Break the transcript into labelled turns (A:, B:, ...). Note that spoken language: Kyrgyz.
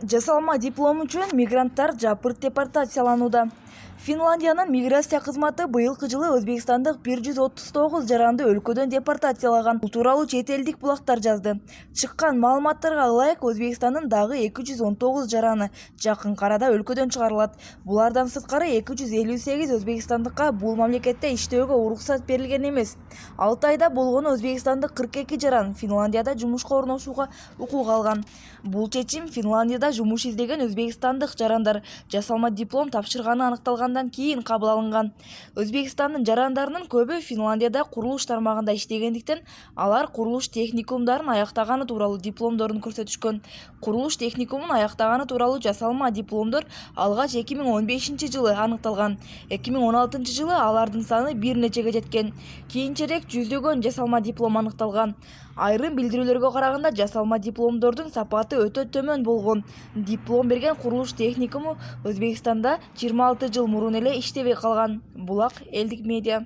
A: Жасалма диплом үчүн мигранттар жапырт депортацияланууда. Финляндиянын миграция кызматы быйылкы жылы Өзбекстандык 139 жаранды өлкөдөн депортациялаган. Бул тууралуу чет элдик булактар жазды. Чыккан маалыматтарга ылайык, Өзбекстандын дагы 219 жараны жакын арада өлкөдөн чыгарылат. Булардан сырткары 258 өзбекстандыкка бул мамлекетте иштөөгө уруксат берилген эмес. 6 айда болгону Өзбекстандык 42 жаран Финляндияда жумушка орношууга укук алган. Бул чечим Финляндияда жумуш издеген өзбекстандык жарандар жасалма диплом тапшырганы аныкталгандан кийин кабыл алынган. Өзбекстандын жарандарынын көбү Финляндияда курулуш тармагында иштегендиктен, алар курулуш техникумдарын аяктаганы тууралуу дипломдорун көрсөтүшкөн. Курулуш техникумун аяктаганы тууралуу жасалма дипломдор алгач 2015 жылы аныкталган. 2016 жылы алардын саны бир нечеге жеткен. Кийинчерээк жүздөгөн жасалма диплом аныкталган. Айрым билдирүүлөргө караганда жасалма дипломдордун сапаты өтө төмөн болгон. Диплом берген курулуш техникуму Өзбекстанда 26 жыл мурун эле иштебей калган. Булак элдик медиа.